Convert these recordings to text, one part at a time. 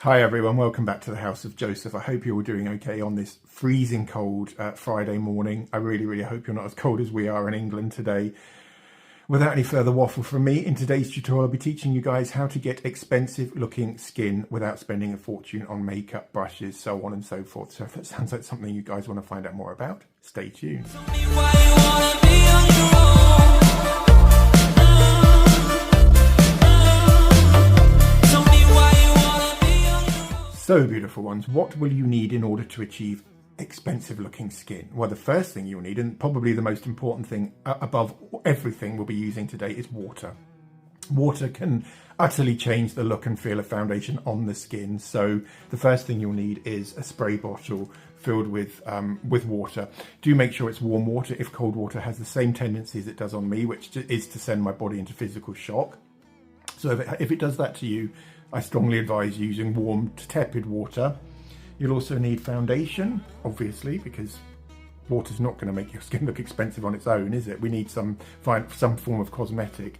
Hi everyone, welcome back to the House of Joseph. I hope you're all doing okay on this freezing cold Friday morning. I really hope you're not as cold as we are in England today. Without any further waffle from me, in today's tutorial I'll be teaching you guys how to get expensive looking skin without spending a fortune on makeup, brushes, so on and so forth. So if that sounds like something you guys want to find out more about, stay tuned. So beautiful ones, what will you need in order to achieve expensive looking skin? Well, the first thing you'll need, and probably the most important thing above everything we'll be using today, is water. Water can utterly change the look and feel of foundation on the skin. So the first thing you'll need is a spray bottle filled with water. Do make sure it's warm water. If cold water has the same tendencies it does on me, which is to send my body into physical shock. So if it does that to you, I strongly advise using warm to tepid water. You'll also need foundation, obviously, because water's not going to make your skin look expensive on its own, is it? We need some form of cosmetic.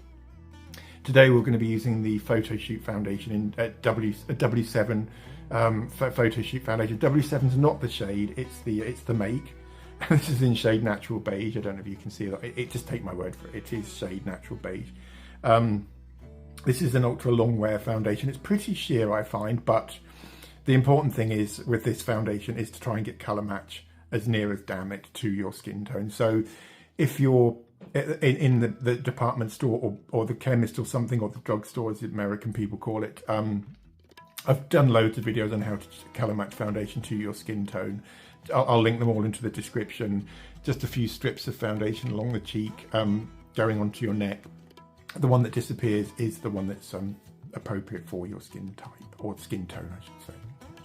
Today we're going to be using the Photoshoot foundation in W7 Photoshoot foundation. W7's not the shade, it's the make. This is in shade Natural Beige. I don't know if you can see that. Just take my word for it. It is shade Natural Beige. This is an ultra Longwear foundation. It's pretty sheer, I find, but the important thing is with this foundation is to try and get colour match as near as damn it to your skin tone. So if you're in the department store or the chemist or something, or the drugstore as American people call it, I've done loads of videos on how to colour match foundation to your skin tone. I'll link them all into the description. Just a few strips of foundation along the cheek, going onto your neck. The one that disappears is the one that's appropriate for your skin type, or skin tone I should say.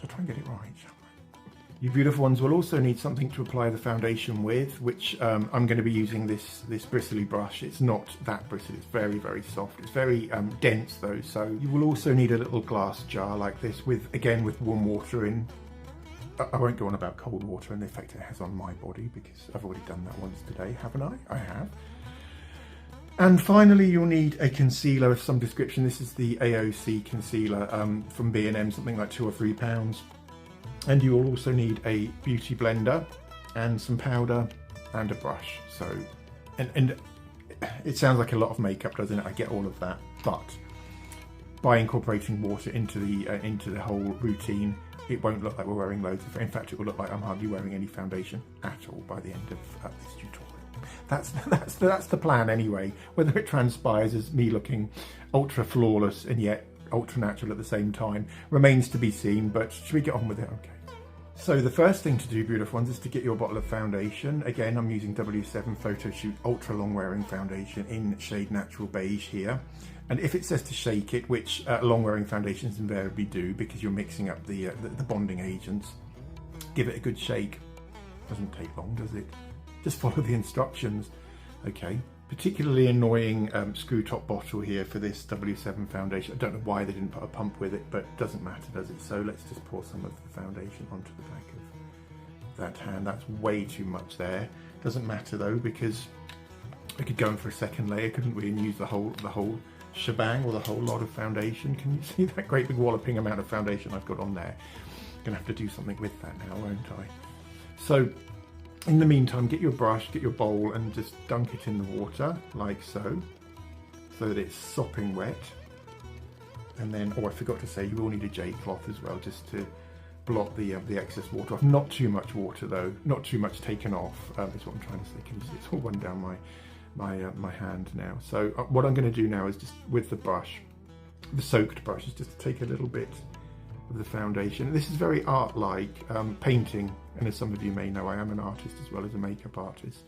So try and get it right, shall I? You beautiful ones will also need something to apply the foundation with, which I'm going to be using this bristly brush. It's not that bristle, it's very soft. It's very dense though, so you will also need a little glass jar like this with warm water in. I won't go on about cold water and the effect it has on my body because I've already done that once today, haven't I? I have. And finally, you'll need a concealer of some description. This is the AOC concealer from B&M, something like £2 or £3. And you will also need a beauty blender and some powder and a brush. So, and it sounds like a lot of makeup, doesn't it? I get all of that, but by incorporating water into the whole routine, it won't look like we're wearing loads of. In fact, it will look like I'm hardly wearing any foundation at all by the end of this tutorial. That's the plan anyway. Whether it transpires as me looking ultra flawless and yet ultra natural at the same time remains to be seen, but should we get on with it? Okay. So the first thing to do, beautiful ones, is to get your bottle of foundation. Again, I'm using W7 Photoshoot Ultra Long Wearing Foundation in shade Natural Beige here. And if it says to shake it, which long wearing foundations invariably do because you're mixing up the bonding agents, give it a good shake. Doesn't take long, does it? Just follow the instructions. Okay, particularly annoying screw top bottle here for this W7 foundation. I don't know why they didn't put a pump with it, but it doesn't matter, does it? So let's just pour some of the foundation onto the back of that hand. That's way too much there. Doesn't matter though, because I could go in for a second layer, couldn't we, and use the whole shebang or the whole lot of foundation. Can you see that great big walloping amount of foundation I've got on there? Gonna have to do something with that now, won't I? So in the meantime, get your brush, get your bowl, and just dunk it in the water, like so that it's sopping wet. And then, oh, I forgot to say, you will need a J cloth as well, just to blot the excess water off. Not too much water though, not too much taken off, is what I'm trying to say. Can you see it's all run down my hand now. So what I'm going to do now is just with the brush, the soaked brush, is just to take a little bit of the foundation. This is very art-like, painting, and as some of you may know, I am an artist as well as a makeup artist.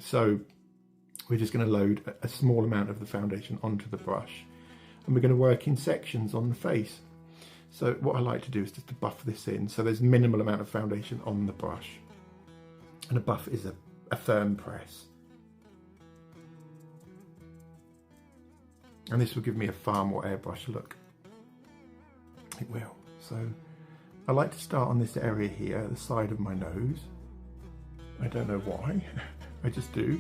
So we're just going to load a small amount of the foundation onto the brush, and we're going to work in sections on the face. So what I like to do is just to buff this in, so there's minimal amount of foundation on the brush, and a buff is a firm press. And this will give me a far more airbrush look. It will. So I like to start on this area here, the side of my nose. I don't know why, I just do.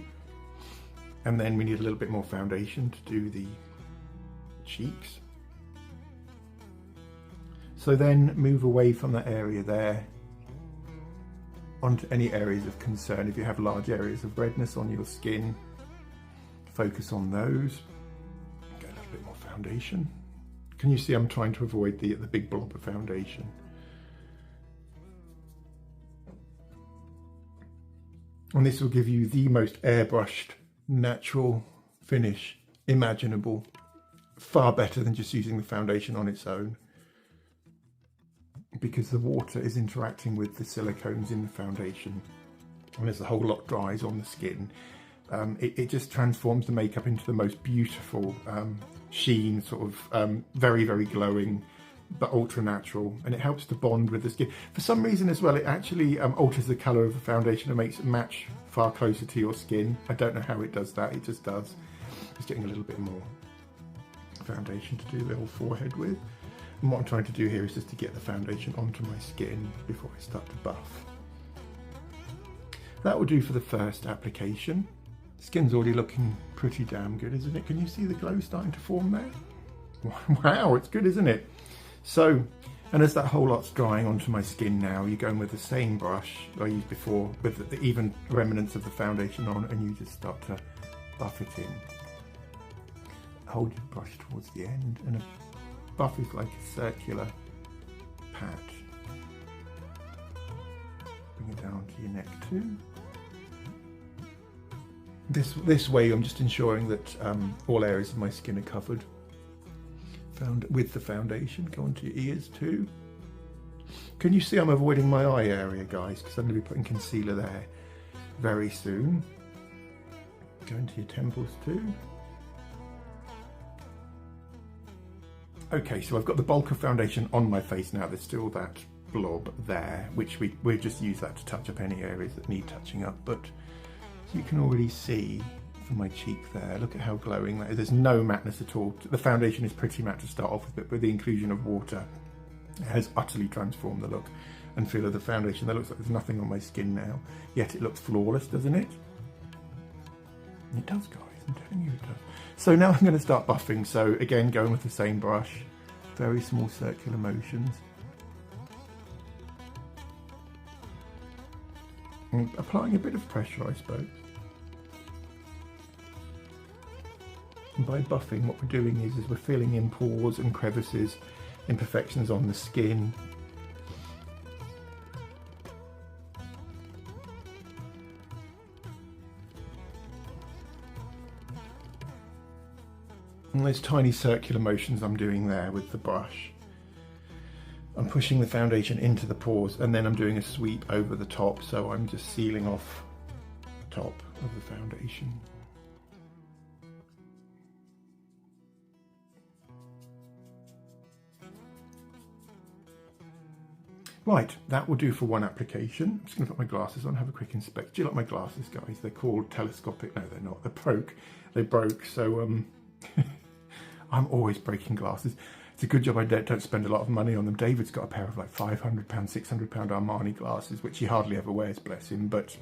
And then we need a little bit more foundation to do the cheeks. So then move away from that area there onto any areas of concern. If you have large areas of redness on your skin, focus on those. Get a little bit more foundation. Can you see I'm trying to avoid the big blob of foundation? And this will give you the most airbrushed, natural finish imaginable. Far better than just using the foundation on its own, because the water is interacting with the silicones in the foundation, and as the whole lot dries on the skin, it just transforms the makeup into the most beautiful sheen, sort of very, very glowing, but ultra natural, and it helps to bond with the skin. For some reason as well, it actually alters the colour of the foundation and makes it match far closer to your skin. I don't know how it does that, it just does. Just getting a little bit more foundation to do the whole forehead with. And what I'm trying to do here is just to get the foundation onto my skin before I start to buff. That will do for the first application. Skin's already looking pretty damn good, isn't it? Can you see the glow starting to form there? Wow, it's good, isn't it? So, and as that whole lot's drying onto my skin now, you go in with the same brush I used before with the even remnants of the foundation on, and you just start to buff it in. Hold your brush towards the end, and a buff is like a circular pat. Bring it down to your neck too. This way I'm just ensuring that all areas of my skin are covered. With the foundation, go onto your ears too. Can you see I'm avoiding my eye area, guys, because I'm going to be putting concealer there very soon. Go into your temples too. Okay, so I've got the bulk of foundation on my face now. There's still that blob there, which we'll just use that to touch up any areas that need touching up. But you can already see from my cheek there, look at how glowing that is. There's no mattness at all. The foundation is pretty matte to start off with, but with the inclusion of water, it has utterly transformed the look and feel of the foundation. That looks like there's nothing on my skin now, yet it looks flawless, doesn't it? It does, guys, I'm telling you it does. So now I'm going to start buffing. So again, going with the same brush, very small circular motions. And applying a bit of pressure, I suppose. And by buffing, what we're doing is we're filling in pores and crevices, imperfections on the skin. And those tiny circular motions I'm doing there with the brush. I'm pushing the foundation into the pores, and then I'm doing a sweep over the top, so I'm just sealing off the top of the foundation. Right, that will do for one application. I'm just going to put my glasses on, have a quick inspect. Do you like my glasses, guys? They're called telescopic. No, they're not. They're broke. They broke, so I'm always breaking glasses. It's a good job I don't spend a lot of money on them. David's got a pair of like £500, £600 Armani glasses, which he hardly ever wears, bless him. But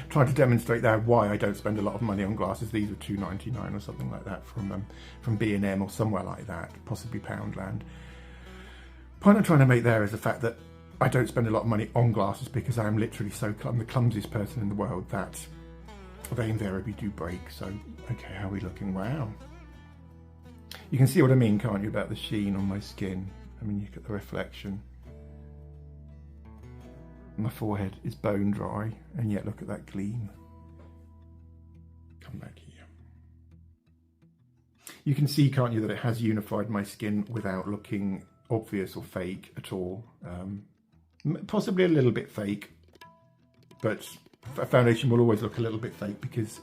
trying to demonstrate there why I don't spend a lot of money on glasses. These were £2.99 or something like that from B&M or somewhere like that, possibly Poundland. Point I'm trying to make there is the fact that I don't spend a lot of money on glasses because I am literally I'm the clumsiest person in the world that they invariably do break. So, okay, how are we looking? Wow. You can see what I mean, can't you, about the sheen on my skin? I mean, you get the reflection. My forehead is bone dry, and yet look at that gleam. Come back here. You can see, can't you, that it has unified my skin without looking obvious or fake at all. Possibly a little bit fake, but a foundation will always look a little bit fake because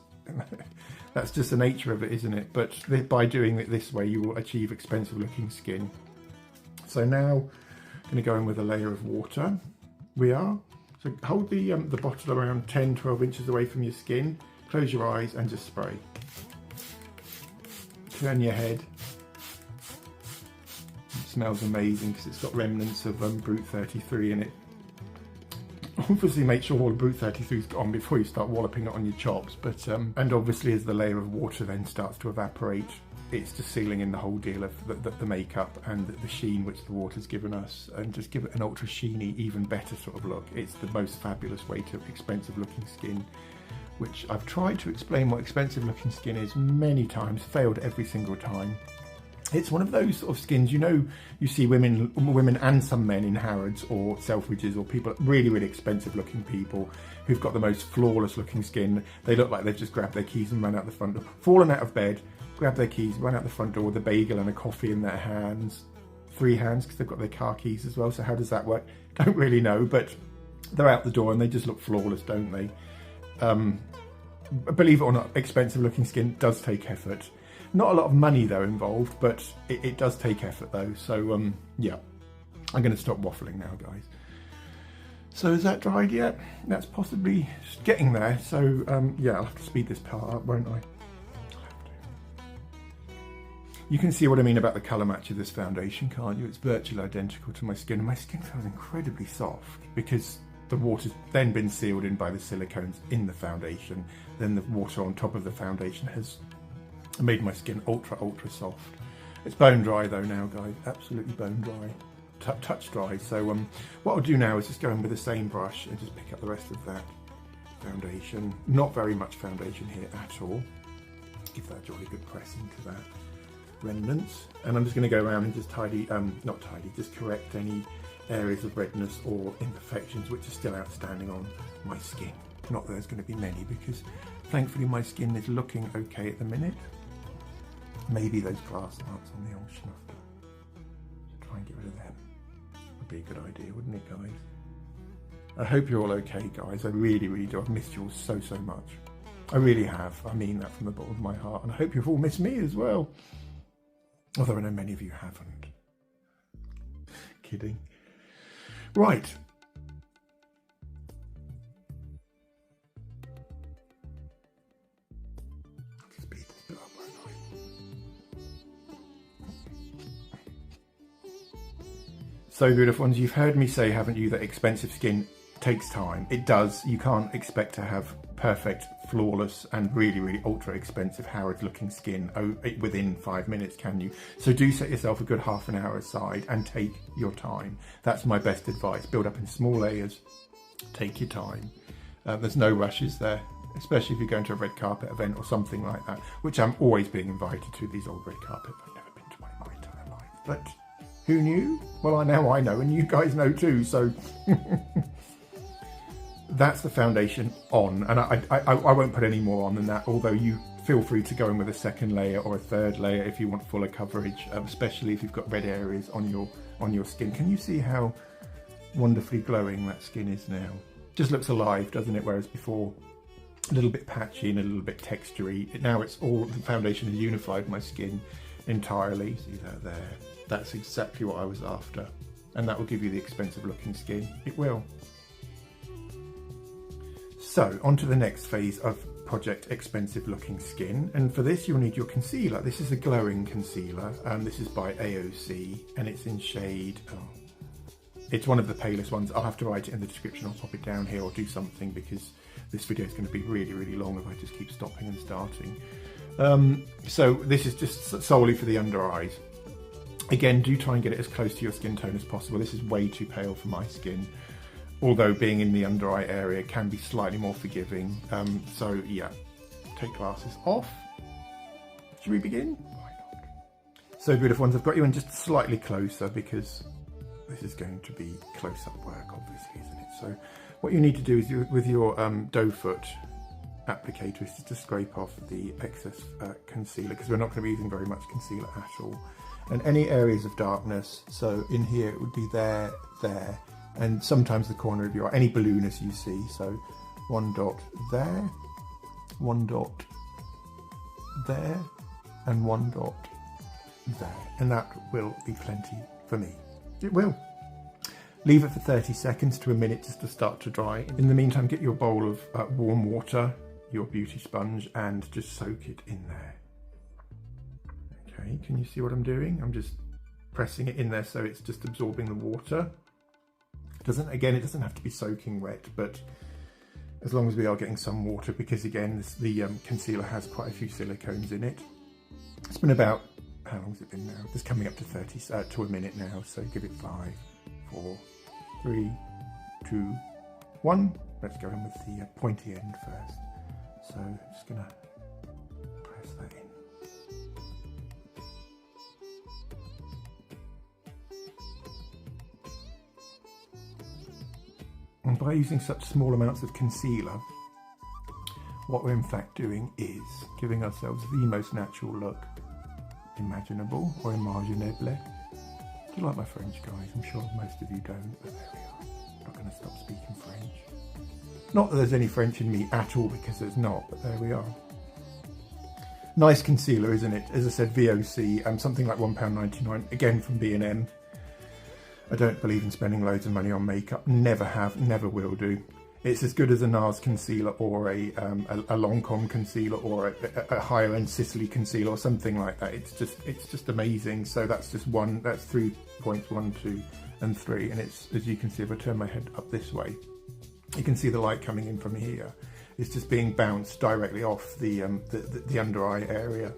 that's just the nature of it, isn't it? But by doing it this way, you will achieve expensive looking skin. So now I'm going to go in with a layer of water. So hold the bottle around 10-12 inches away from your skin, close your eyes and just spray. Turn your head. It smells amazing because it's got remnants of Brute 33 in it. Obviously make sure all the Brute 33's gone before you start walloping it on your chops, but and obviously as the layer of water then starts to evaporate, it's just sealing in the whole deal of the makeup and the sheen which the water's given us, and just give it an ultra sheeny, even better sort of look. It's the most fabulous way to expensive looking skin, which I've tried to explain what expensive looking skin is many times, failed every single time. It's one of those sort of skins, you know, you see women and some men in Harrods or Selfridges, or people, really, really expensive looking people who've got the most flawless looking skin. They look like they've just grabbed their keys and run out the front door, fallen out of bed, grabbed their keys, run out the front door with a bagel and a coffee in their hands. 3 hands, because they've got their car keys as well. So how does that work? Don't really know, but they're out the door and they just look flawless, don't they? Believe it or not, expensive looking skin does take effort. Not a lot of money though involved, but it does take effort though. So yeah, I'm going to stop waffling now, guys. So is that dried yet? That's possibly getting there. So yeah, I'll have to speed this part up, won't I? You can see what I mean about the colour match of this foundation, can't you? It's virtually identical to my skin, and my skin feels incredibly soft because the water's then been sealed in by the silicones in the foundation. Then the water on top of the foundation has made my skin ultra soft. It's bone dry though now, guys, absolutely bone dry, touch dry. So what I'll do now is just go in with the same brush and just pick up the rest of that foundation. Not very much foundation here at all. Give that a jolly good press into that remnants, and I'm just going to go around and just just correct any areas of redness or imperfections which are still outstanding on my skin. Not that there's going to be many, because thankfully my skin is looking okay at the minute. Maybe those glass marks on the old schnufter, so try and get rid of them. Would be a good idea, wouldn't it, guys? I hope you're all okay, guys. I really, really do. I've missed you all so much. I really have. I mean that from the bottom of my heart, and I hope you've all missed me as well. Although I know many of you haven't. Kidding. Right. I'll speed this bit up, won't I? So beautiful ones, you've heard me say, haven't you, that expensive skin takes time. It does. You can't expect to have perfect, flawless and really ultra expensive Harrods looking skin within 5 minutes, can you? So do set yourself a good half an hour aside and take your time. That's my best advice. Build up in small layers, take your time. There's no rushes there, especially if you're going to a red carpet event or something like that, which I'm always being invited to, these old red carpets. I've never been to one in my entire life, but who knew? Well, I know, and you guys know too, so that's the foundation on, and I won't put any more on than that, although you feel free to go in with a second layer or a third layer if you want fuller coverage, especially if you've got red areas on your skin. Can you see how wonderfully glowing that skin is now? Just looks alive, doesn't it? Whereas before, a little bit patchy and a little bit textury. Now it's all, the foundation has unified my skin entirely. See that there? That's exactly what I was after, and that will give you the expensive looking skin. It will. So, on to the next phase of Project Expensive Looking Skin, and for this you'll need your concealer. This is a glowing concealer, this is by AOC, and it's in shade, it's one of the palest ones. I'll have to write it in the description, I'll pop it down here or do something, because this video is going to be really long if I just keep stopping and starting. So this is just solely for the under eyes. Again, do try and get it as close to your skin tone as possible. This is way too pale for my skin, although being in the under eye area can be slightly more forgiving. So yeah, take glasses off. Should we begin? Why not? So beautiful ones, I've got you in just slightly closer because this is going to be close-up work, obviously, isn't it? So what you need to do is with your doe foot applicator is to scrape off the excess concealer, because we're not going to be using very much concealer at all. And any areas of darkness, so in here it would be there, and sometimes the corner of your eye, any balloonness you see. So 1 dot there, 1 dot there, and 1 dot there. And that will be plenty for me. It will. Leave it for 30 seconds to a minute just to start to dry. In the meantime, get your bowl of warm water, your beauty sponge, and just soak it in there. Okay, can you see what I'm doing? I'm just pressing it in there so it's just absorbing the water. It doesn't have to be soaking wet, but as long as we are getting some water, because again, the concealer has quite a few silicones in it. It's been about, how long has it been now? It's coming up to 30, to a minute now, so give it 5, 4, 3, 2, 1. Let's go in with the pointy end first. So I'm just going to press that in. And by using such small amounts of concealer, what we're in fact doing is giving ourselves the most natural look imaginable, or imaginable. Do you like my French, guys? I'm sure most of you don't, but there we are. I'm not going to stop speaking French. Not that there's any French in me at all, because there's not, but there we are. Nice concealer, isn't it? As I said, VOC, something like £1.99, again from B&M. I don't believe in spending loads of money on makeup. Never have, never will do. It's as good as a NARS concealer, or a Lancome concealer, or a higher end Sicily concealer, or something like that. It's just amazing. So that's just one. That's 3 points, 1, 2, and 3. And it's, as you can see, if I turn my head up this way, you can see the light coming in from here. It's just being bounced directly off the under eye area,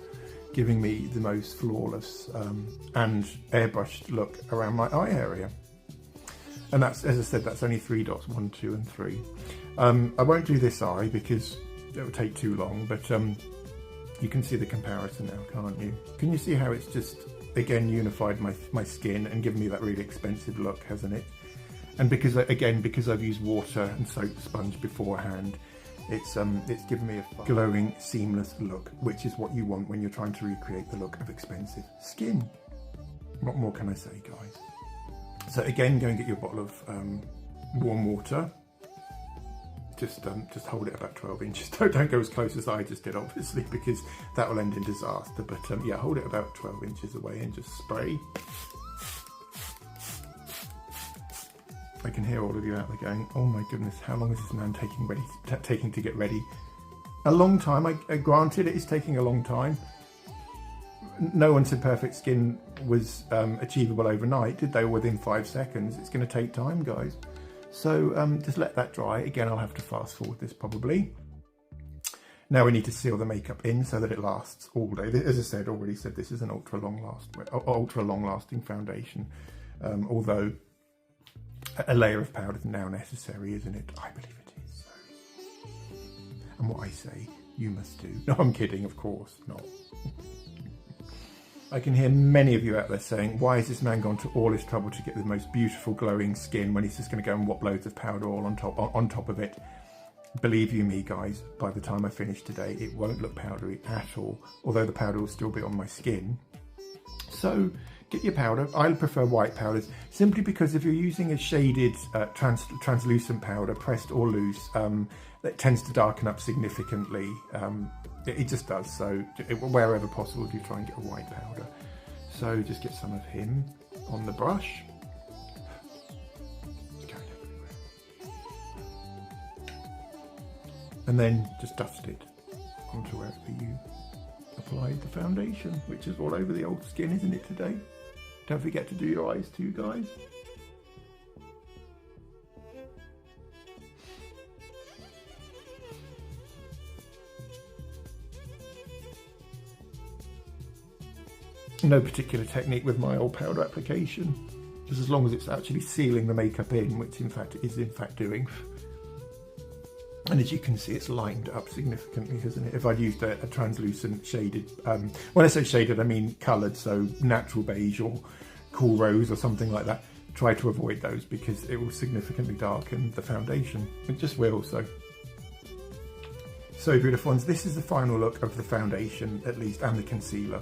giving me the most flawless and airbrushed look around my eye area. And that's, as I said, that's only 3 dots, 1, 2, and 3. I won't do this eye because it would take too long, but you can see the comparison now, can't you? Can you see how it's just, again, unified my skin and given me that really expensive look, hasn't it? And because, again, because I've used water and soap sponge beforehand, it's given me a glowing, seamless look, which is what you want when you're trying to recreate the look of expensive skin. What more can I say, guys? So again, go and get your bottle of warm water. Just hold it about 12 inches. Don't go as close as I just did, obviously, because that will end in disaster. But yeah, hold it about 12 inches away and just spray. I can hear all of you out there going, "Oh my goodness, how long is this man taking to get ready?" A long time. Granted, it is taking a long time. No one said perfect skin was achievable overnight, did they? Within 5 seconds. It's going to take time, guys. So just let that dry. Again, I'll have to fast forward this probably. Now we need to seal the makeup in so that it lasts all day. As I said, already said, this is an ultra long lasting foundation. Although a layer of powder is now necessary, isn't it? I believe it is. So. And what I say, you must do. No, I'm kidding, of course not. I can hear many of you out there saying, why has this man gone to all this trouble to get the most beautiful glowing skin when he's just going to go and whop loads of powder all on top of it? Believe you me, guys, by the time I finish today, it won't look powdery at all, although the powder will still be on my skin. So get your powder. I prefer white powders, simply because if you're using a shaded translucent powder, pressed or loose, that tends to darken up significantly. It just does. So wherever possible, do try and get a white powder. So just get some of him on the brush. It's going everywhere. And then just dust it onto wherever you applied the foundation, which is all over the old skin, isn't it, today? Don't forget to do your eyes too, guys. No particular technique with my old powder application, just as long as it's actually sealing the makeup in, which in fact it is doing. And as you can see, it's lined up significantly, hasn't it? If I'd used a translucent shaded, when I say shaded, I mean coloured, so natural beige or cool rose or something like that, try to avoid those because it will significantly darken the foundation. It just will. So beautiful ones. This is the final look of the foundation, at least, and the concealer.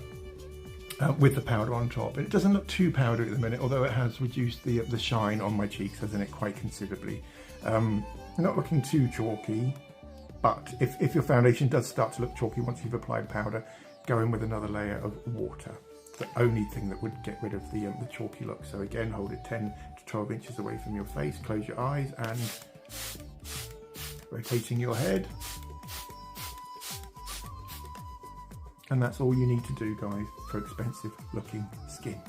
With the powder on top. It doesn't look too powdery at the minute, although it has reduced the shine on my cheeks, hasn't it, quite considerably. Not looking too chalky, but if your foundation does start to look chalky once you've applied powder, go in with another layer of water. It's the only thing that would get rid of the chalky look. So again, hold it 10 to 12 inches away from your face, close your eyes, and rotating your head. And that's all you need to do, guys, for expensive looking skin.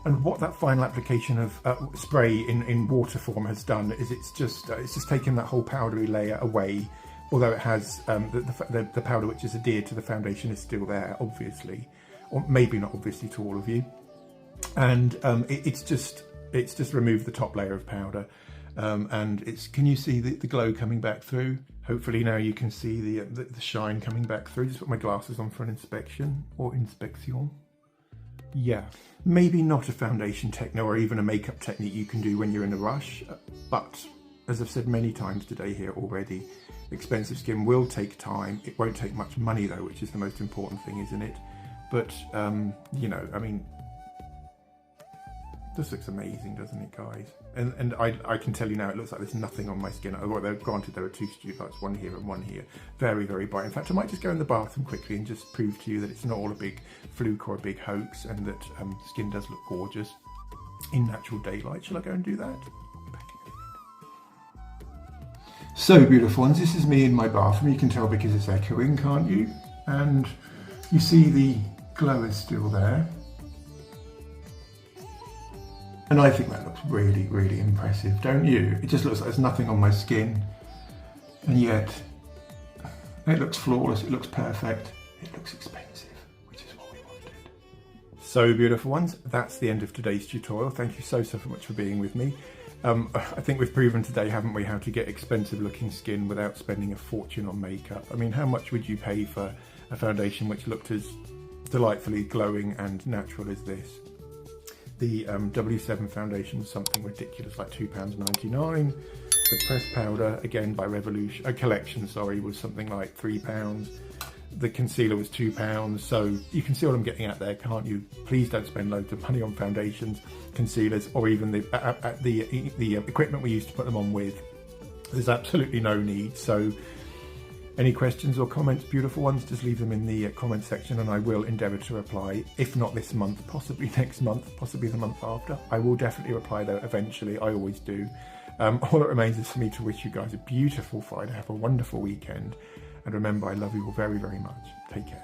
And what that final application of spray in water form has done is it's just taken that whole powdery layer away, although it has the powder which is adhered to the foundation is still there, obviously, or maybe not obviously to all of you. And it's just removed the top layer of powder, and can you see the glow coming back through? Hopefully now you can see the shine coming back through. Just put my glasses on for an inspection or inspection. Yeah, maybe not a foundation technique or even a makeup technique you can do when you're in a rush, but as I've said many times today here already, expensive skin will take time. It won't take much money though, which is the most important thing, isn't it? But you know, I mean, this looks amazing, doesn't it, guys? And I can tell you now, it looks like there's nothing on my skin. Well, granted, there are 2 student lights, one here and one here. Very, very bright. In fact, I might just go in the bathroom quickly and just prove to you that it's not all a big fluke or a big hoax, and that skin does look gorgeous in natural daylight. Shall I go and do that? So, beautiful ones, this is me in my bathroom. You can tell because it's echoing, can't you? And you see the glow is still there. And I think that looks really, really impressive, don't you? It just looks like there's nothing on my skin. And yet, it looks flawless, it looks perfect, it looks expensive, which is what we wanted. So beautiful ones, that's the end of today's tutorial. Thank you so much for being with me. I think we've proven today, haven't we, how to get expensive looking skin without spending a fortune on makeup. I mean, how much would you pay for a foundation which looked as delightfully glowing and natural as this? The W7 foundation was something ridiculous, like £2.99. The pressed powder, again by Collection, was something like £3. The concealer was £2. So you can see what I'm getting at there, can't you? Please don't spend loads of money on foundations, concealers, or even the equipment we used to put them on with. There's absolutely no need. So any questions or comments, beautiful ones, just leave them in the comment section and I will endeavour to reply. If not this month, possibly next month, possibly the month after. I will definitely reply though eventually, I always do. All that remains is for me to wish you guys a beautiful Friday, have a wonderful weekend, and remember, I love you all very, very much. Take care.